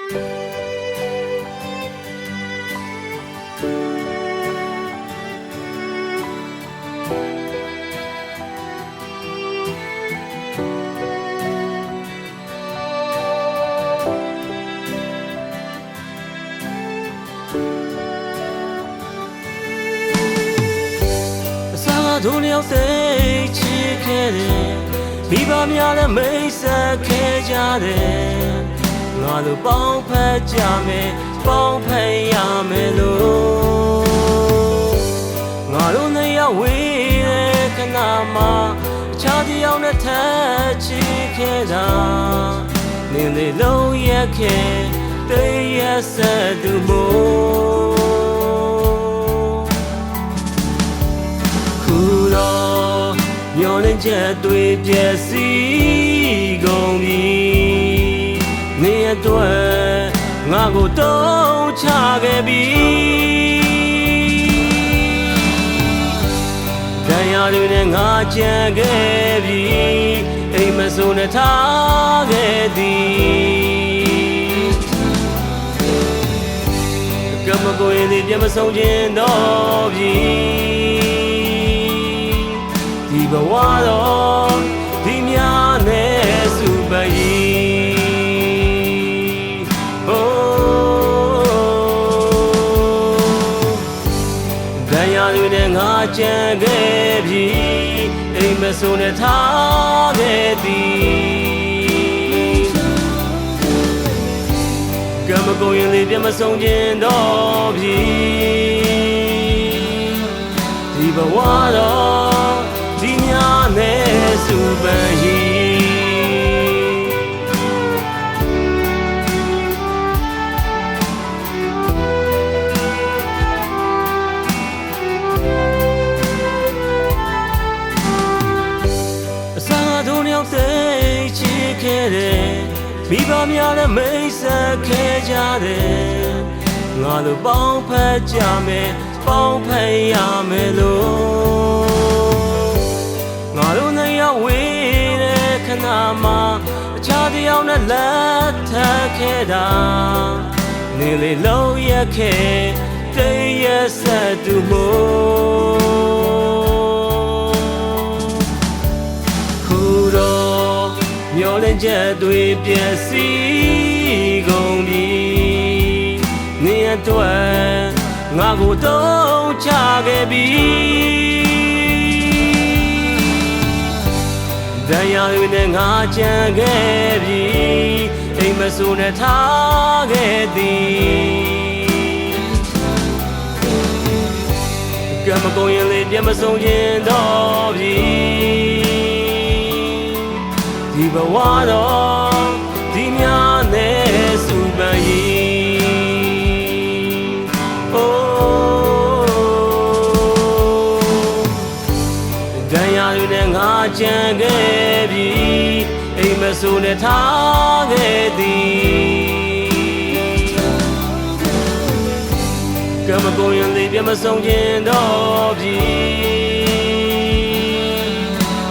ဒုလျောက်စိတ်ချစ်ခဲ့တယ်မိဘများလည်းမိတ်ဆက်ခဲ့ကြတယ်ငါတို့ပေါင်းဖက်ကြမယ်ပေါင်းဖက်ရမယ်လို့ငါတို့နှစ်ယောက်ဝေးတဲ့ခဏမှာအခြားတစ်ယောက်နဲ့ထပ်ချစ်ခဲ့တာနင်းလေးလုံးရက်ခဲ့တည်းရက်ဆက်သူမို့မျောလင်းချက်တွေပြည့်စည်ကုန်ပြီနေအတွက်ငါကိုတုံးချခဲ့ပြီတရားတွေနဲ့ငါကြံခဲ့ပြီအိမ်မဆိုးနဲ့ထားခဲ့သည်ကမကိုရင်ဒီပြမဆုံးခြင်းတော့ပြီဒီဘဝတော့ဒီများနဲ့စုပရီတရားတွေနဲ့ငါကြံခဲ့ပြီအိမ်မဆိုးနဲ့ထားခဲ့သည်ကမကုန်ရင်လေးပြမဆုံးခြင်းတော့ပြီဒီဘဝတော့ဒီများနဲ့စုပရီအစာတို့နှစ်ယောက်စိတ်ချစ်ခဲ့တယ်မိဘများလည်းမိတ်ဆက်ခဲ့ကြတယ်ငါတို့ပေါင်းဖက်ကြမယ်ပေါင်းဖက်ရမယ်လို့ငါတို့နှစ်ယောက်ဝေးတဲ့ခဏမှာအခြားတစ်ယောက်နဲ့လက်ထပ်ခဲ့တာနေလေလုံးရက်ခဲ့တည်းရက်ဆက်သူမို့ခုတော့မျောလင်းချက်တွေပြည့်စည်ကုန်ပြီနေအတွက်ငါကိုတုံးချခဲ့ပြီတရားတွေနဲ့ငါကြံခဲ့ပြီအိမ်မဆိုးနဲ့ထားခဲ့သည်ကမကုန်ရင်လေးပြမဆုံးခြင်းတော့ပြီဒီဘဝတော့ဒီများနဲ့စုပရီတရားတွေနဲ့ငါကြံခဲ့ပြီအိမ်မဆိုးနဲ့ထားခဲ့သည်ကမကုန်ရင်လေးပြမဆုံးခြင်းတော့ပြီ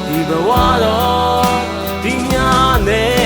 ဒီဘဝတော့ဒီများနဲ့